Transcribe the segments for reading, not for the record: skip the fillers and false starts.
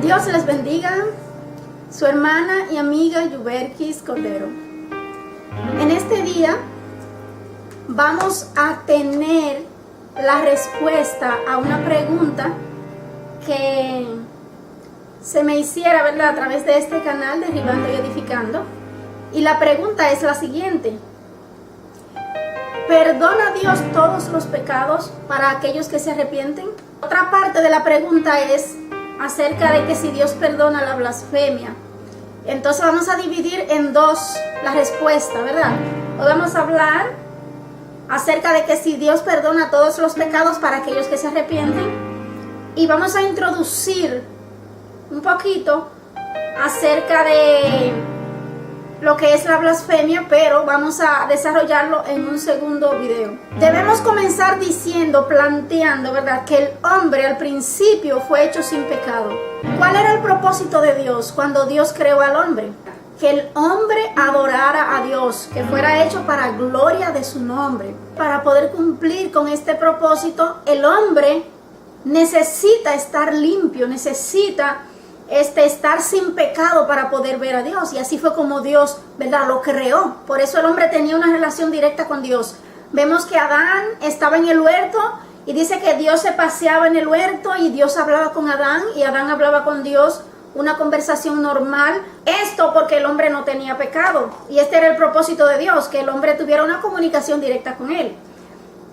Dios les bendiga, su hermana y amiga Yuberkis Cordero. En este día vamos a tener la respuesta a una pregunta que se me hiciera, ¿verdad?, a través de este canal Derribando y Edificando. Y la pregunta es la siguiente: ¿perdona Dios todos los pecados para aquellos que se arrepienten? Otra parte de la pregunta es acerca de que si Dios perdona la blasfemia. Entonces vamos a dividir en dos la respuesta, ¿verdad? Hoy vamos a hablar acerca de que si Dios perdona todos los pecados para aquellos que se arrepienten, y vamos a introducir un poquito acerca de lo que es la blasfemia, pero vamos a desarrollarlo en un segundo video. Debemos comenzar planteando, ¿verdad?, que el hombre al principio fue hecho sin pecado. ¿Cuál era el propósito de Dios cuando Dios creó al hombre? Que el hombre adorara a Dios, que fuera hecho para gloria de su nombre. Para poder cumplir con este propósito, el hombre necesita estar limpio, necesita estar sin pecado para poder ver a Dios. Y así fue como Dios, ¿verdad?, lo creó. Por eso el hombre tenía una relación directa con Dios. Vemos que Adán estaba en el huerto y dice que Dios se paseaba en el huerto y Dios hablaba con Adán y Adán hablaba con Dios, una conversación normal. Esto porque el hombre no tenía pecado, y este era el propósito de Dios, que el hombre tuviera una comunicación directa con él.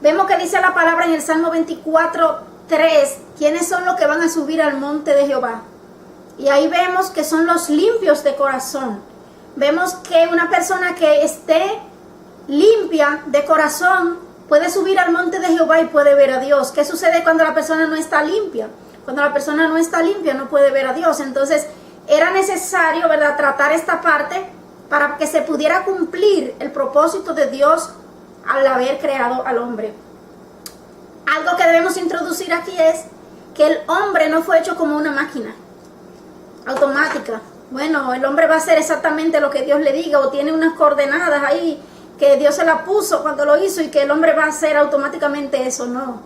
Vemos que dice la palabra en el Salmo 24:3, ¿quiénes son los que van a subir al monte de Jehová? Y ahí vemos que son los limpios de corazón. Vemos que una persona que esté limpia de corazón puede subir al monte de Jehová y puede ver a Dios. ¿Qué sucede cuando la persona no está limpia? Cuando la persona no está limpia no puede ver a Dios. Entonces era necesario, ¿verdad?, tratar esta parte para que se pudiera cumplir el propósito de Dios al haber creado al hombre. Algo que debemos introducir aquí es que el hombre no fue hecho como una máquina automática. Bueno, el hombre va a hacer exactamente lo que Dios le diga, o tiene unas coordenadas ahí que Dios se la puso cuando lo hizo y que el hombre va a hacer automáticamente eso. No,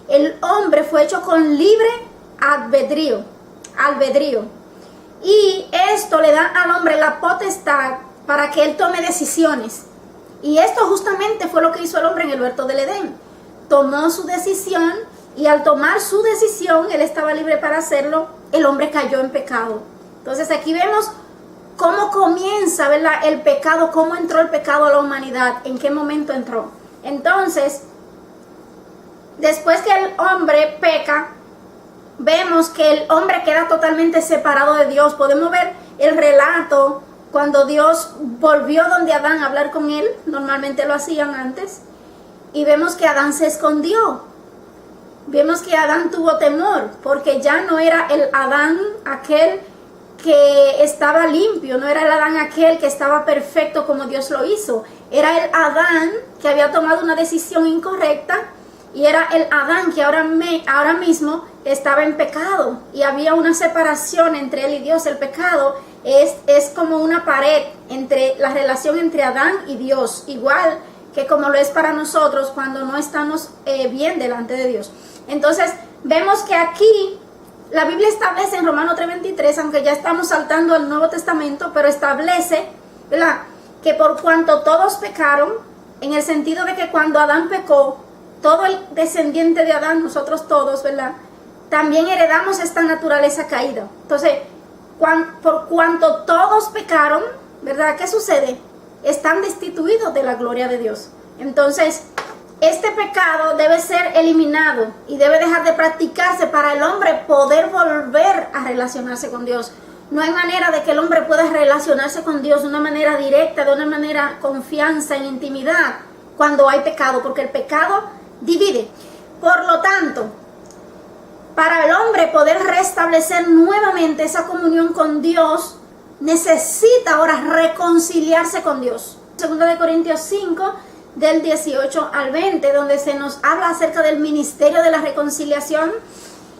el hombre fue hecho con libre albedrío, y esto le da al hombre la potestad para que él tome decisiones. Y esto justamente fue lo que hizo el hombre en el huerto del Edén. Tomó su decisión, y al tomar su decisión, él estaba libre para hacerlo, el hombre cayó en pecado. Entonces aquí vemos cómo comienza, ¿verdad?, el pecado, cómo entró el pecado a la humanidad, en qué momento entró. Entonces, después que el hombre peca, vemos que el hombre queda totalmente separado de Dios. Podemos ver el relato cuando Dios volvió donde Adán a hablar con él, normalmente lo hacían antes, y vemos que Adán se escondió. Vemos que Adán tuvo temor, porque ya no era el Adán aquel que estaba limpio, no era el Adán aquel que estaba perfecto como Dios lo hizo. Era el Adán que había tomado una decisión incorrecta, y era el Adán que ahora mismo estaba en pecado, y había una separación entre él y Dios. El pecado es como una pared entre la relación entre Adán y Dios, igual que como lo es para nosotros cuando no estamos bien delante de Dios. Entonces vemos que aquí la Biblia establece en Romanos 3:23, aunque ya estamos saltando al Nuevo Testamento, pero establece, ¿verdad?, que por cuanto todos pecaron, en el sentido de que cuando Adán pecó, todo el descendiente de Adán, nosotros todos, ¿verdad?, también heredamos esta naturaleza caída. Entonces, por cuanto todos pecaron, ¿verdad?, ¿qué sucede? Están destituidos de la gloria de Dios. Entonces, este pecado debe ser eliminado y debe dejar de practicarse para el hombre poder volver a relacionarse con Dios. No hay manera de que el hombre pueda relacionarse con Dios de una manera directa, de una manera confianza, en intimidad, cuando hay pecado, porque el pecado divide. Por lo tanto, para el hombre poder restablecer nuevamente esa comunión con Dios, necesita ahora reconciliarse con Dios. 2 de Corintios 5, del 18 al 20, donde se nos habla acerca del ministerio de la reconciliación,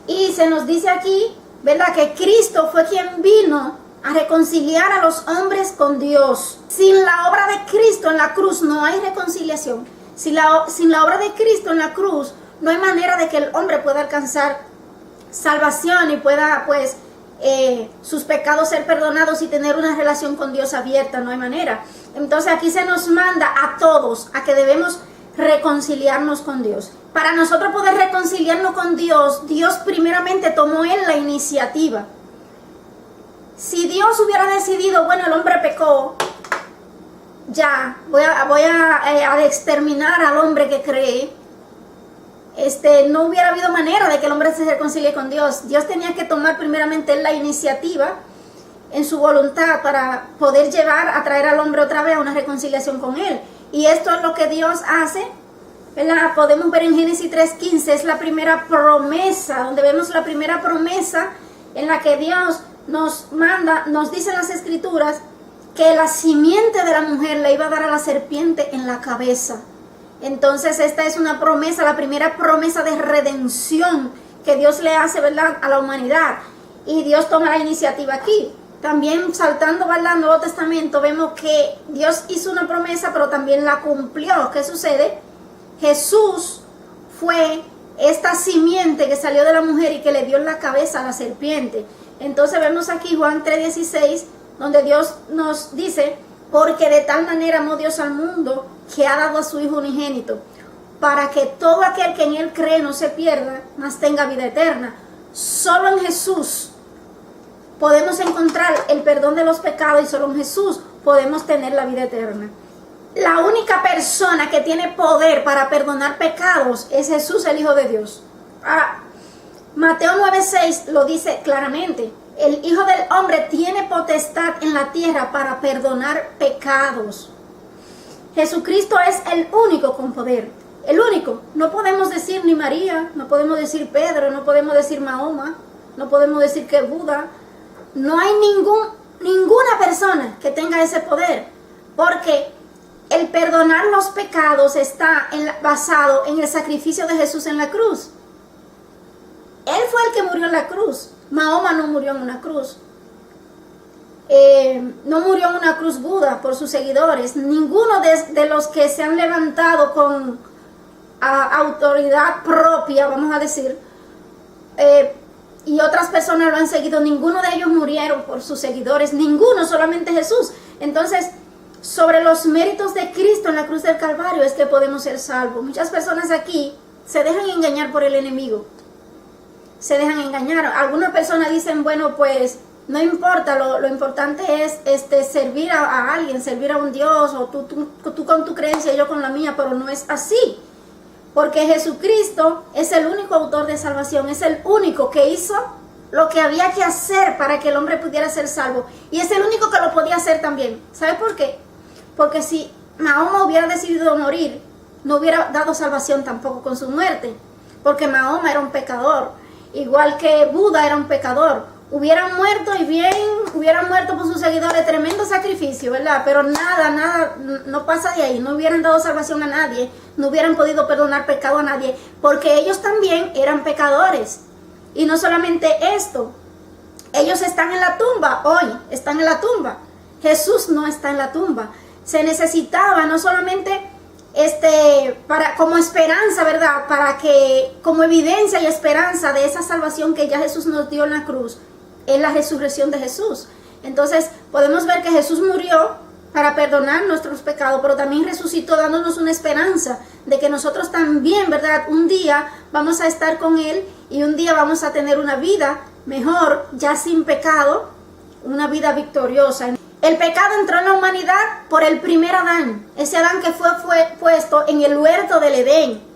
y se nos dice aquí, ¿verdad?, que Cristo fue quien vino a reconciliar a los hombres con Dios. Sin la obra de Cristo en la cruz no hay reconciliación. Sin la obra de Cristo en la cruz no hay manera de que el hombre pueda alcanzar salvación y pueda, pues, sus pecados ser perdonados y tener una relación con Dios abierta, no hay manera. Entonces aquí se nos manda a todos a que debemos reconciliarnos con Dios. Para nosotros poder reconciliarnos con Dios, Dios primeramente tomó Él la iniciativa. Si Dios hubiera decidido, bueno, el hombre pecó, ya, voy a exterminar al hombre que cree, no hubiera habido manera de que el hombre se reconcilie con Dios. Dios tenía que tomar primeramente la iniciativa en su voluntad para poder atraer al hombre otra vez a una reconciliación con Él. Y esto es lo que Dios hace, ¿verdad? Podemos ver en Génesis 3:15, es la primera promesa, donde vemos la primera promesa en la que Dios nos manda, nos dice en las Escrituras, que la simiente de la mujer le iba a dar a la serpiente en la cabeza. Entonces esta es una promesa, la primera promesa de redención que Dios le hace, ¿verdad?, a la humanidad. Y Dios toma la iniciativa aquí. También saltando, ¿verdad?, al Nuevo Testamento, vemos que Dios hizo una promesa, pero también la cumplió. ¿Qué sucede? Jesús fue esta simiente que salió de la mujer y que le dio en la cabeza a la serpiente. Entonces vemos aquí Juan 3:16, donde Dios nos dice, porque de tal manera amó Dios al mundo que ha dado a su Hijo unigénito, para que todo aquel que en Él cree no se pierda, mas tenga vida eterna. Solo en Jesús podemos encontrar el perdón de los pecados y solo en Jesús podemos tener la vida eterna. La única persona que tiene poder para perdonar pecados es Jesús, el Hijo de Dios. Mateo 9:6 lo dice claramente. El Hijo del Hombre tiene potestad en la tierra para perdonar pecados. Jesucristo es el único con poder. El único. No podemos decir ni María, no podemos decir Pedro, no podemos decir Mahoma, no podemos decir que Buda. No hay ninguna persona que tenga ese poder. Porque el perdonar los pecados está basado en el sacrificio de Jesús en la cruz. Él fue el que murió en la cruz. Mahoma no murió en una cruz. No murió en una cruz Buda por sus seguidores. Ninguno de los que se han levantado con autoridad propia, vamos a decir, y otras personas lo han seguido, ninguno de ellos murieron por sus seguidores. Ninguno, solamente Jesús. Entonces, sobre los méritos de Cristo en la cruz del Calvario es que podemos ser salvos. Muchas personas aquí se dejan engañar por el enemigo. Se dejan engañar. Algunas personas dicen, bueno, pues no importa, lo importante es servir a alguien, servir a un Dios, o tú con tu creencia y yo con la mía, pero no es así. Porque Jesucristo es el único autor de salvación, es el único que hizo lo que había que hacer para que el hombre pudiera ser salvo. Y es el único que lo podía hacer también. ¿Sabe por qué? Porque si Mahoma hubiera decidido morir, no hubiera dado salvación tampoco con su muerte. Porque Mahoma era un pecador. Igual que Buda era un pecador. Hubieran muerto y bien, hubieran muerto por sus seguidores, tremendo sacrificio, ¿verdad? Pero nada, no pasa de ahí. No hubieran dado salvación a nadie, no hubieran podido perdonar pecado a nadie, porque ellos también eran pecadores. Y no solamente esto, ellos están en la tumba, hoy están en la tumba. Jesús no está en la tumba. Se necesitaba no solamente como esperanza, ¿verdad? Para que, como evidencia y esperanza de esa salvación que ya Jesús nos dio en la cruz, es la resurrección de Jesús. Entonces, podemos ver que Jesús murió para perdonar nuestros pecados, pero también resucitó dándonos una esperanza de que nosotros también, ¿verdad? Un día vamos a estar con Él y un día vamos a tener una vida mejor, ya sin pecado, una vida victoriosa. El pecado entró en la humanidad por el primer Adán, ese Adán que fue puesto en el huerto del Edén.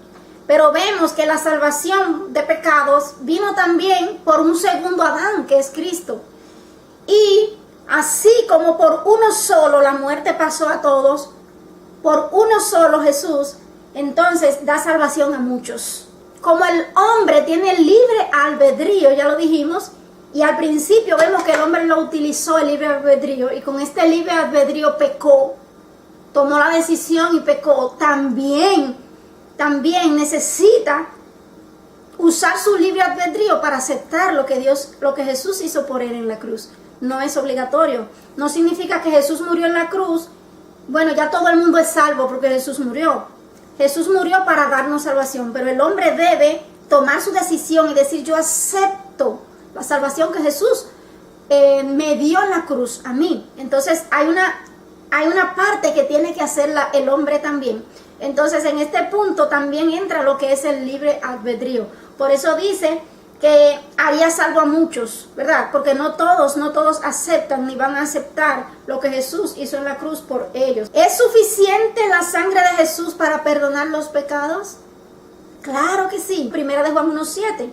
Pero vemos que la salvación de pecados vino también por un segundo Adán, que es Cristo. Y así como por uno solo la muerte pasó a todos, por uno solo Jesús, entonces da salvación a muchos. Como el hombre tiene libre albedrío, ya lo dijimos, y al principio vemos que el hombre lo utilizó el libre albedrío, y con este libre albedrío pecó, tomó la decisión y pecó. También necesita usar su libre albedrío para aceptar lo que Jesús hizo por él en la cruz. No es obligatorio. No significa que Jesús murió en la cruz. Bueno, ya todo el mundo es salvo porque Jesús murió. Jesús murió para darnos salvación, pero el hombre debe tomar su decisión y decir: yo acepto la salvación que Jesús me dio en la cruz a mí. Entonces hay una parte que tiene que hacer el hombre también. Entonces en este punto también entra lo que es el libre albedrío. Por eso dice que haría salvo a muchos, ¿verdad? Porque no todos aceptan ni van a aceptar lo que Jesús hizo en la cruz por ellos. ¿Es suficiente la sangre de Jesús para perdonar los pecados? Claro que sí. Primera de Juan 1:7.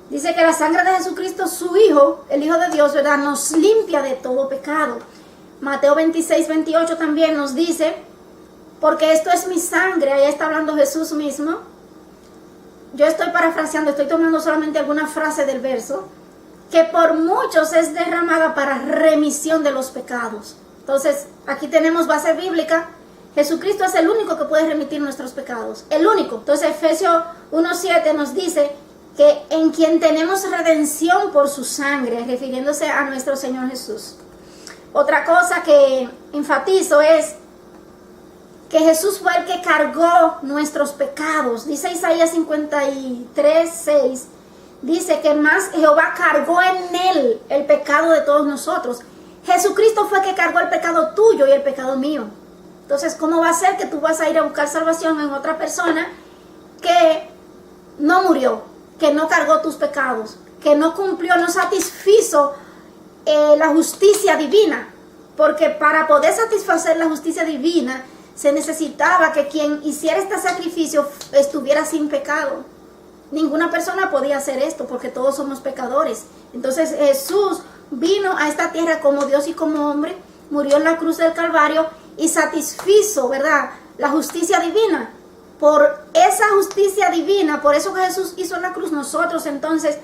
Dice que la sangre de Jesucristo, su Hijo, el Hijo de Dios, ¿verdad?, nos limpia de todo pecado. Mateo 26:28 también nos dice, porque esto es mi sangre, ahí está hablando Jesús mismo. Yo estoy parafraseando, estoy tomando solamente alguna frase del verso, que por muchos es derramada para remisión de los pecados. Entonces, aquí tenemos base bíblica. Jesucristo es el único que puede remitir nuestros pecados, el único. Entonces, Efesios 1:7 nos dice que en quien tenemos redención por su sangre, refiriéndose a nuestro Señor Jesús. Otra cosa que enfatizo es que Jesús fue el que cargó nuestros pecados. Dice Isaías 53:6, dice que más Jehová cargó en él el pecado de todos nosotros. Jesucristo fue el que cargó el pecado tuyo y el pecado mío. Entonces, ¿cómo va a ser que tú vas a ir a buscar salvación en otra persona que no murió, que no cargó tus pecados, que no cumplió, no satisfizo la justicia divina? Porque para poder satisfacer la justicia divina se necesitaba que quien hiciera este sacrificio estuviera sin pecado. Ninguna persona podía hacer esto porque todos somos pecadores. Entonces Jesús vino a esta tierra como Dios y como hombre, murió en la cruz del Calvario y satisfizo, ¿verdad?, la justicia divina. Por esa justicia divina, por eso que Jesús hizo en la cruz, nosotros entonces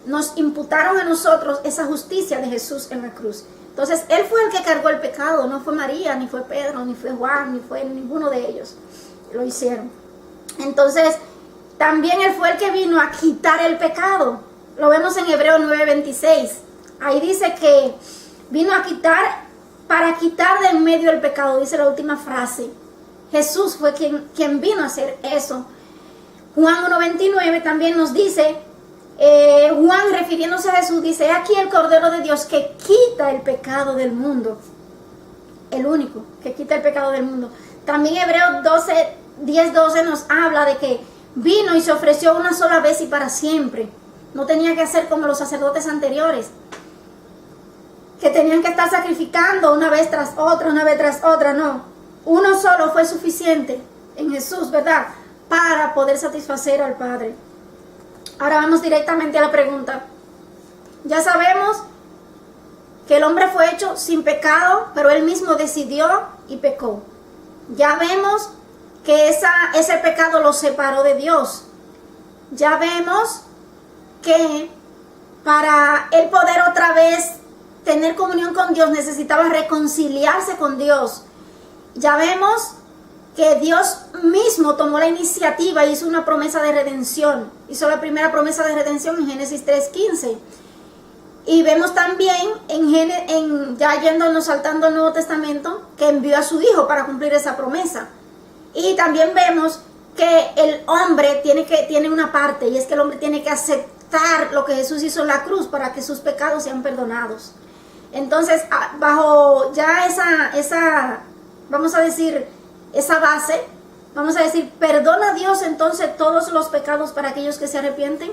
nos imputaron a nosotros esa justicia de Jesús en la cruz. Entonces, Él fue el que cargó el pecado, no fue María, ni fue Pedro, ni fue Juan, ni fue ninguno de ellos. Lo hicieron. Entonces, también Él fue el que vino a quitar el pecado. Lo vemos en Hebreos 9:26. Ahí dice que vino a quitar, para quitar de en medio el pecado, dice la última frase. Jesús fue quien vino a hacer eso. Juan 1:29 también nos dice, Juan refiriéndose a Jesús dice, aquí el Cordero de Dios que quita el pecado del mundo. El único que quita el pecado del mundo. También Hebreos 10:12 nos habla de que vino y se ofreció una sola vez y para siempre. No tenía que hacer como los sacerdotes anteriores, que tenían que estar sacrificando una vez tras otra, no. Uno solo fue suficiente en Jesús, ¿verdad?, para poder satisfacer al Padre. Ahora vamos directamente a la pregunta. Ya sabemos que el hombre fue hecho sin pecado, pero él mismo decidió y pecó. Ya vemos que ese pecado lo separó de Dios. Ya vemos que para él poder otra vez tener comunión con Dios necesitaba reconciliarse con Dios. Ya vemos que Dios mismo tomó la iniciativa y hizo una promesa de redención. Hizo la primera promesa de redención en Génesis 3:15. Y vemos también, ya yéndonos saltando al Nuevo Testamento, que envió a su Hijo para cumplir esa promesa. Y también vemos que el hombre tiene una parte, y es que el hombre tiene que aceptar lo que Jesús hizo en la cruz para que sus pecados sean perdonados. Entonces, bajo ya esa vamos a decir, esa base, vamos a decir, ¿perdona a Dios entonces todos los pecados para aquellos que se arrepienten?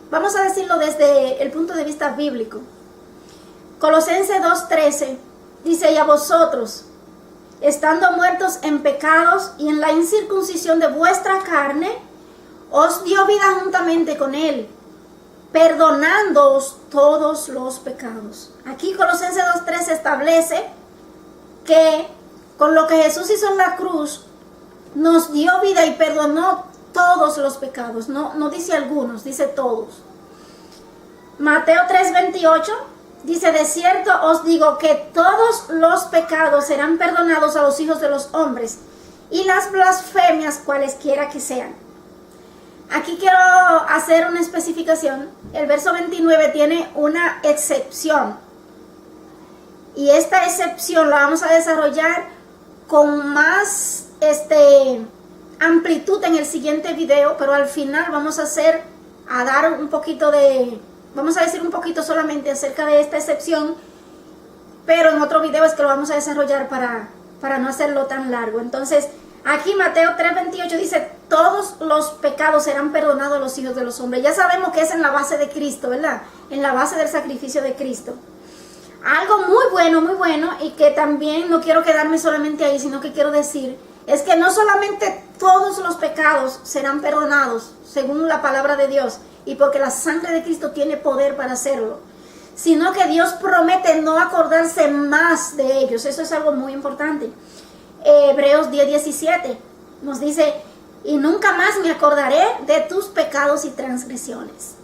Vamos a decirlo desde el punto de vista bíblico. Colosenses 2:13 dice, y a vosotros, estando muertos en pecados y en la incircuncisión de vuestra carne, os dio vida juntamente con Él, perdonándoos todos los pecados. Aquí Colosenses 2:13 establece que con lo que Jesús hizo en la cruz, nos dio vida y perdonó todos los pecados. No dice algunos, dice todos. Mateo 3:28 dice, de cierto os digo que todos los pecados serán perdonados a los hijos de los hombres, y las blasfemias cualesquiera que sean. Aquí quiero hacer una especificación. El verso 29 tiene una excepción. Y esta excepción la vamos a desarrollar con más amplitud en el siguiente video, pero al final vamos a dar un poquito de vamos a decir un poquito solamente acerca de esta excepción, pero en otro video es que lo vamos a desarrollar para no hacerlo tan largo. Entonces, aquí Mateo 3:28 dice, todos los pecados serán perdonados a los hijos de los hombres. Ya sabemos que es en la base de Cristo, ¿verdad? En la base del sacrificio de Cristo. Algo muy bueno, y que también no quiero quedarme solamente ahí, sino que quiero decir, es que no solamente todos los pecados serán perdonados, según la palabra de Dios, y porque la sangre de Cristo tiene poder para hacerlo, sino que Dios promete no acordarse más de ellos. Eso es algo muy importante. Hebreos 10:17 nos dice, y nunca más me acordaré de tus pecados y transgresiones.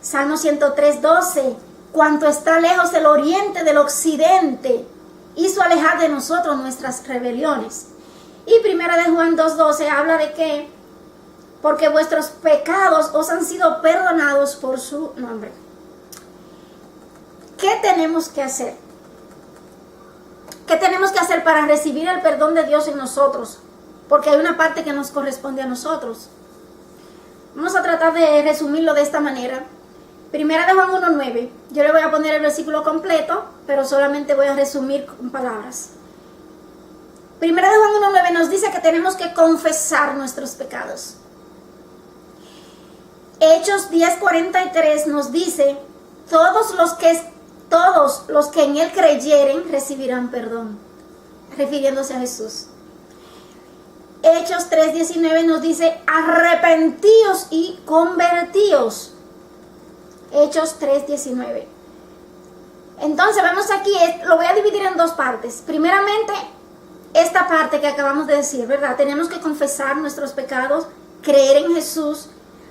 Salmo 103:12, cuanto está lejos el oriente del occidente, hizo alejar de nosotros nuestras rebeliones. Y primera de Juan 2:12 habla de que, porque vuestros pecados os han sido perdonados por su nombre. ¿Qué tenemos que hacer? ¿Qué tenemos que hacer para recibir el perdón de Dios en nosotros? Porque hay una parte que nos corresponde a nosotros. Vamos a tratar de resumirlo de esta manera. Primera de Juan 1:9. Yo le voy a poner el versículo completo, pero solamente voy a resumir con palabras. Primera de Juan 1:9 nos dice que tenemos que confesar nuestros pecados. Hechos 10:43 nos dice, todos los que en él creyeren recibirán perdón, refiriéndose a Jesús. Hechos 3:19 nos dice, arrepentíos y convertíos. Hechos 3:19. Entonces vemos aquí, lo voy a dividir en dos partes. Primeramente, esta parte que acabamos de decir, ¿verdad? Tenemos que confesar nuestros pecados, creer en Jesús,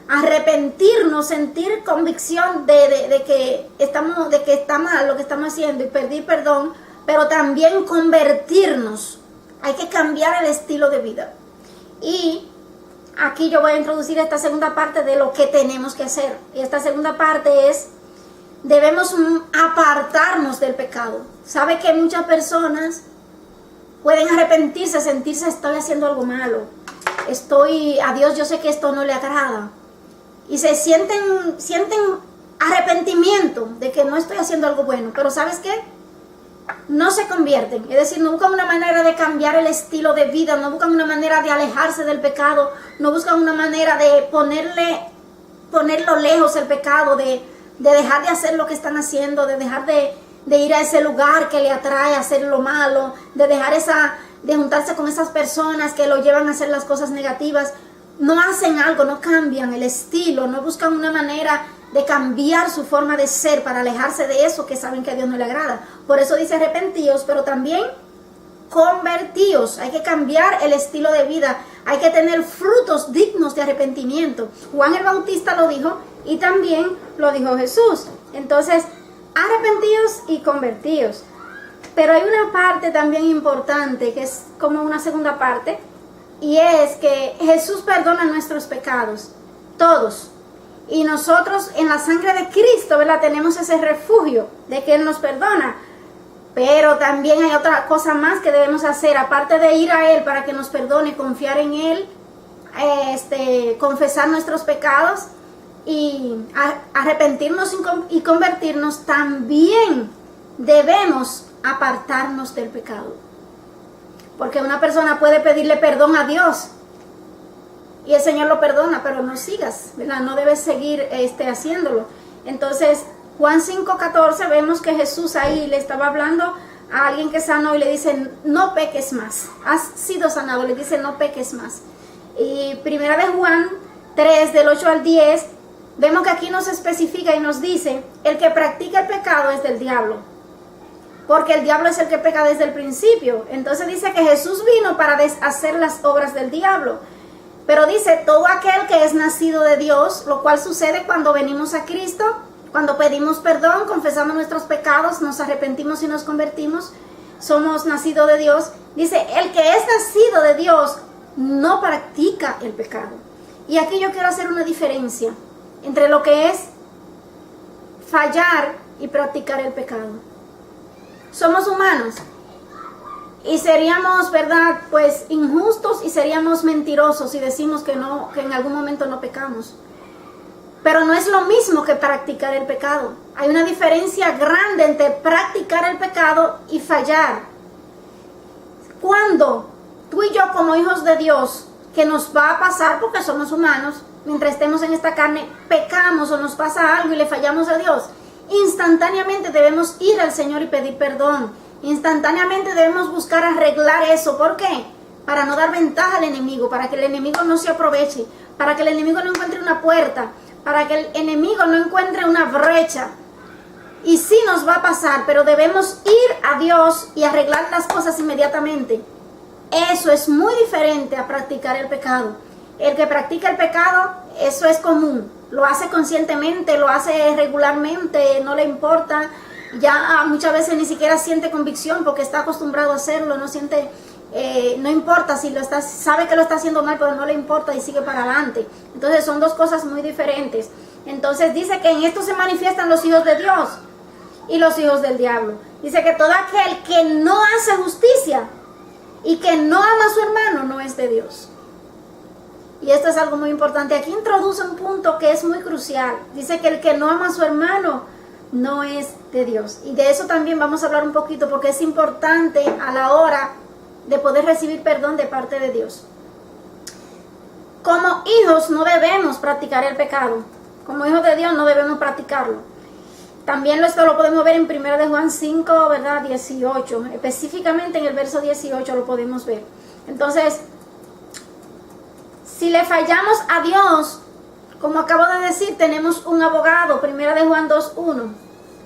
arrepentirnos, sentir convicción de que está mal lo que estamos haciendo y pedir perdón, pero también convertirnos. Hay que cambiar el estilo de vida. Y aquí yo voy a introducir esta segunda parte de lo que tenemos que hacer. Y esta segunda parte es, debemos apartarnos del pecado. ¿Sabe que muchas personas pueden arrepentirse, sentirse, estoy haciendo algo malo, a Dios yo sé que esto no le agrada, y se sienten arrepentimiento de que no estoy haciendo algo bueno, pero ¿sabes qué? No se convierten, es decir, no buscan una manera de cambiar el estilo de vida, no buscan una manera de alejarse del pecado, no buscan una manera de ponerlo lejos el pecado, de dejar de hacer lo que están haciendo, de dejar de ir a ese lugar que le atrae a hacer lo malo, de juntarse con esas personas que lo llevan a hacer las cosas negativas. No hacen algo, no cambian el estilo, no buscan una manera de cambiar su forma de ser para alejarse de eso que saben que a Dios no le agrada. Por eso dice arrepentíos, pero también convertíos. Hay que cambiar el estilo de vida, hay que tener frutos dignos de arrepentimiento. Juan el Bautista lo dijo y también lo dijo Jesús. Entonces, arrepentíos y convertíos. Pero hay una parte también importante que es como una segunda parte, y es que Jesús perdona nuestros pecados, todos. Y nosotros en la sangre de Cristo, ¿verdad? Tenemos ese refugio de que Él nos perdona. Pero también hay otra cosa más que debemos hacer, aparte de ir a Él para que nos perdone, confiar en Él, confesar nuestros pecados y arrepentirnos y convertirnos. También debemos apartarnos del pecado. Porque una persona puede pedirle perdón a Dios y el Señor lo perdona, pero no sigas, ¿verdad? No debes seguir haciéndolo. Entonces, Juan 5:14, vemos que Jesús ahí le estaba hablando a alguien que sanó y le dice, no peques más. Has sido sanado, le dice, no peques más. Y primera de Juan 3, del 8 al 10, vemos que aquí nos especifica y nos dice, el que practica el pecado es del diablo, porque el diablo es el que peca desde el principio. Entonces dice que Jesús vino para deshacer las obras del diablo. Pero dice, todo aquel que es nacido de Dios, lo cual sucede cuando venimos a Cristo, cuando pedimos perdón, confesamos nuestros pecados, nos arrepentimos y nos convertimos, somos nacidos de Dios. Dice, el que es nacido de Dios no practica el pecado. Y aquí yo quiero hacer una diferencia entre lo que es fallar y practicar el pecado. Somos humanos y seríamos, ¿verdad?, pues injustos y seríamos mentirosos si decimos que en algún momento no pecamos. Pero no es lo mismo que practicar el pecado. Hay una diferencia grande entre practicar el pecado y fallar. Cuando tú y yo como hijos de Dios, que nos va a pasar porque somos humanos, mientras estemos en esta carne, pecamos o nos pasa algo y le fallamos a Dios, instantáneamente debemos ir al Señor y pedir perdón. Instantáneamente debemos buscar arreglar eso. ¿Por qué? Para no dar ventaja al enemigo, para que el enemigo no se aproveche, para que el enemigo no encuentre una puerta, para que el enemigo no encuentre una brecha. Y sí nos va a pasar, pero debemos ir a Dios y arreglar las cosas inmediatamente. Eso es muy diferente a practicar el pecado. El que practica el pecado, eso es común. Lo hace conscientemente, lo hace regularmente, no le importa. Ya muchas veces ni siquiera siente convicción porque está acostumbrado a hacerlo, no siente, no importa si lo está, sabe que lo está haciendo mal, pero no le importa y sigue para adelante. Entonces son dos cosas muy diferentes. Entonces dice que en esto se manifiestan los hijos de Dios y los hijos del diablo. Dice que todo aquel que no hace justicia y que no ama a su hermano no es de Dios. Y esto es algo muy importante. Aquí introduce un punto que es muy crucial. Dice que el que no ama a su hermano no es de Dios. Y de eso también vamos a hablar un poquito porque es importante a la hora de poder recibir perdón de parte de Dios. Como hijos no debemos practicar el pecado. Como hijos de Dios no debemos practicarlo. También esto lo podemos ver en 1 de Juan 5, ¿verdad? 18. Específicamente en el verso 18 lo podemos ver. Entonces, si le fallamos a Dios, como acabo de decir, tenemos un abogado, 1 de Juan 2:1,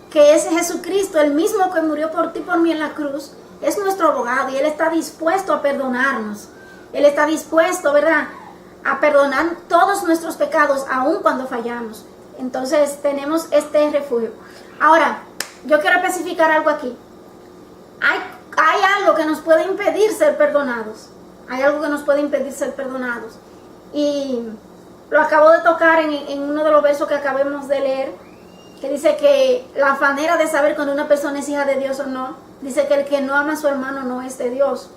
que es Jesucristo, el mismo que murió por ti y por mí en la cruz, es nuestro abogado y Él está dispuesto a perdonarnos. Él está dispuesto, ¿verdad?, a perdonar todos nuestros pecados, aun cuando fallamos. Entonces tenemos este refugio. Ahora, yo quiero especificar algo aquí. Hay algo que nos puede impedir ser perdonados. Hay algo que nos puede impedir ser perdonados. Y lo acabo de tocar en uno de los versos que acabamos de leer, que dice que la manera de saber cuando una persona es hija de Dios o no, dice que el que no ama a su hermano no es de Dios.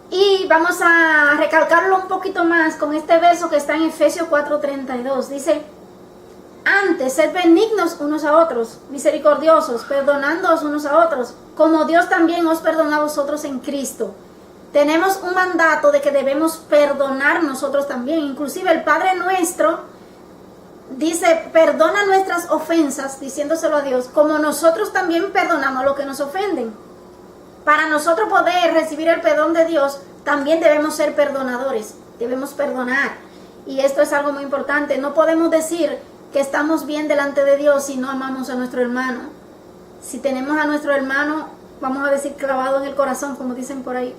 Y vamos a recalcarlo un poquito más con este verso que está en Efesios 4:32. Dice: antes, sed benignos unos a otros, misericordiosos, perdonándoos unos a otros, como Dios también os perdonó a vosotros en Cristo. Tenemos un mandato de que debemos perdonar nosotros también. Inclusive el Padre nuestro dice: perdona nuestras ofensas, diciéndoselo a Dios, como nosotros también perdonamos a los que nos ofenden. Para nosotros poder recibir el perdón de Dios, también debemos ser perdonadores, debemos perdonar. Y esto es algo muy importante. No podemos decir que estamos bien delante de Dios si no amamos a nuestro hermano. Si tenemos a nuestro hermano, vamos a decir, clavado en el corazón, como dicen por ahí,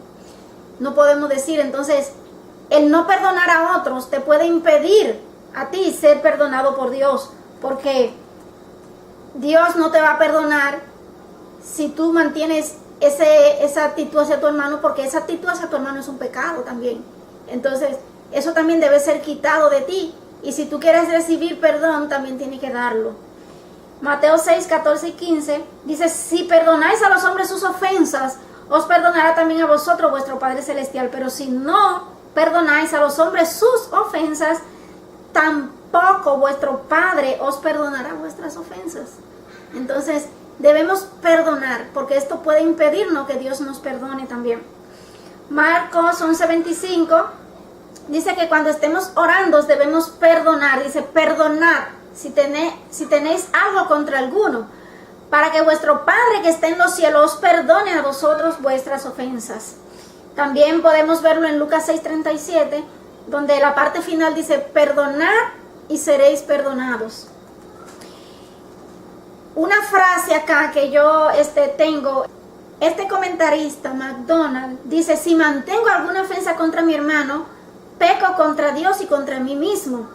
no podemos decir. Entonces, el no perdonar a otros te puede impedir a ti ser perdonado por Dios, porque Dios no te va a perdonar si tú mantienes esa actitud hacia tu hermano, porque esa actitud hacia tu hermano es un pecado también. Entonces, eso también debe ser quitado de ti, y si tú quieres recibir perdón, también tienes que darlo. Mateo 6, 14 y 15 dice: si perdonáis a los hombres sus ofensas, os perdonará también a vosotros vuestro Padre Celestial. Pero si no perdonáis a los hombres sus ofensas, tampoco vuestro Padre os perdonará vuestras ofensas. Entonces, debemos perdonar, porque esto puede impedirnos que Dios nos perdone también. Marcos 11:25 dice que cuando estemos orando debemos perdonar. Dice: perdonad si tenéis algo contra alguno, para que vuestro Padre que está en los cielos os perdone a vosotros vuestras ofensas. También podemos verlo en Lucas 6:37, donde la parte final dice: perdonad y seréis perdonados. Una frase acá que yo tengo, este comentarista, McDonald, dice: si mantengo alguna ofensa contra mi hermano, peco contra Dios y contra mí mismo,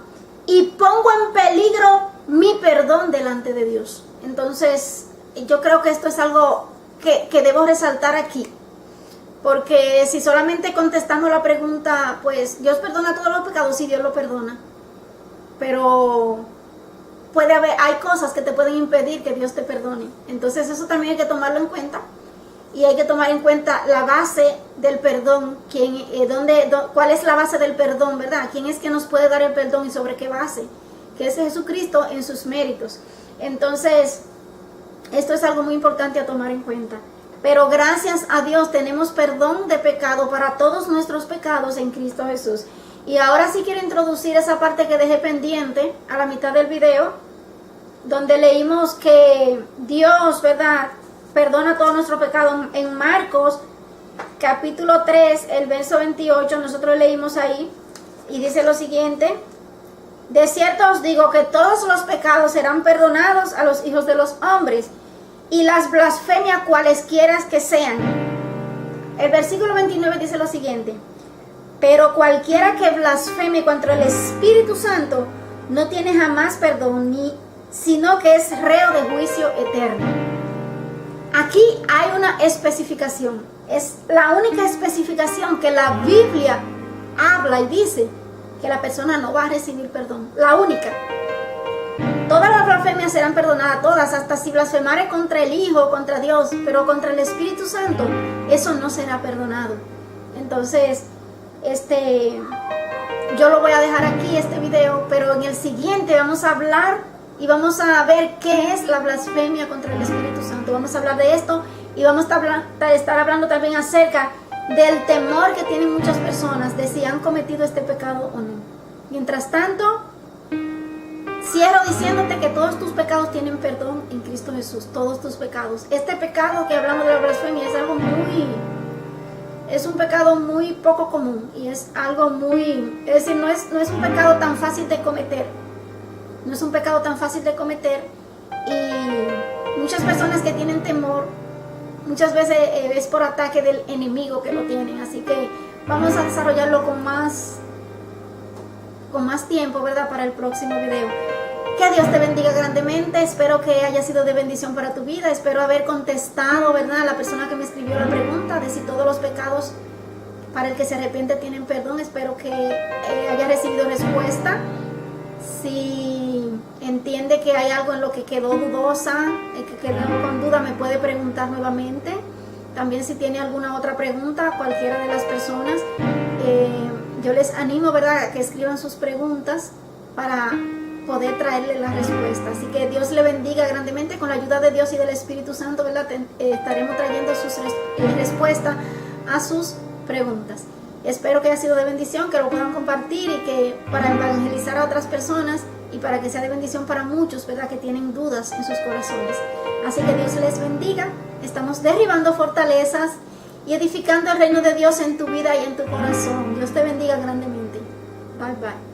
y pongo en peligro mi perdón delante de Dios. Entonces, yo creo que esto es algo que debo resaltar aquí, porque si solamente contestamos la pregunta, pues Dios perdona todos los pecados, sí, Dios lo perdona, pero hay cosas que te pueden impedir que Dios te perdone. Entonces eso también hay que tomarlo en cuenta, y hay que tomar en cuenta la base del perdón, cuál es la base del perdón, ¿verdad? ¿Quién es que nos puede dar el perdón y sobre qué base? que es Jesucristo en sus méritos. Entonces, esto es algo muy importante a tomar en cuenta. Pero gracias a Dios tenemos perdón de pecado para todos nuestros pecados en Cristo Jesús. Y ahora sí quiero introducir esa parte que dejé pendiente a la mitad del video, donde leímos que Dios, ¿verdad?, perdona todos nuestros pecados. En Marcos capítulo 3, el verso 28, nosotros leímos ahí y dice lo siguiente: de cierto os digo que todos los pecados serán perdonados a los hijos de los hombres, y las blasfemias cualesquiera que sean. El versículo 29 dice lo siguiente: pero cualquiera que blasfeme contra el Espíritu Santo no tiene jamás perdón, sino que es reo de juicio eterno. Aquí hay una especificación. Es la única especificación que la Biblia habla y dice que la persona no va a recibir perdón. La única. Todas las blasfemias serán perdonadas, todas, hasta si blasfemare contra el Hijo, contra Dios, pero contra el Espíritu Santo, eso no será perdonado. Entonces, yo lo voy a dejar aquí, este video, pero en el siguiente vamos a hablar y vamos a ver qué es la blasfemia contra el Espíritu Santo. Vamos a hablar de esto y vamos a estar hablando también acerca del temor que tienen muchas personas de si han cometido este pecado o no. Mientras tanto, cierro diciéndote que todos tus pecados tienen perdón en Cristo Jesús, todos tus pecados. Este pecado que hablamos de la blasfemia es un pecado muy poco común y es algo muy, es decir, no es un pecado tan fácil de cometer. No es un pecado tan fácil de cometer, y muchas personas que tienen temor, muchas veces es por ataque del enemigo que lo tienen. Así que vamos a desarrollarlo con más tiempo, ¿verdad?, para el próximo video. Que Dios te bendiga grandemente. Espero que haya sido de bendición para tu vida. Espero haber contestado, ¿verdad?, a la persona que me escribió la pregunta de si todos los pecados para el que se arrepiente tienen perdón. Espero que haya recibido respuesta. Si entiende que hay algo en lo que quedó dudosa, que quedó con duda, me puede preguntar nuevamente. También si tiene alguna otra pregunta, cualquiera de las personas, yo les animo, ¿verdad?, a que escriban sus preguntas para poder traerle la respuesta. Así que Dios le bendiga grandemente. Con la ayuda de Dios y del Espíritu Santo, ¿verdad?, estaremos trayendo sus respuestas a sus preguntas. Espero que haya sido de bendición, que lo puedan compartir y que para evangelizar a otras personas y para que sea de bendición para muchos, ¿verdad?, que tienen dudas en sus corazones. Así que Dios les bendiga. Estamos derribando fortalezas y edificando el reino de Dios en tu vida y en tu corazón. Dios te bendiga grandemente. Bye bye.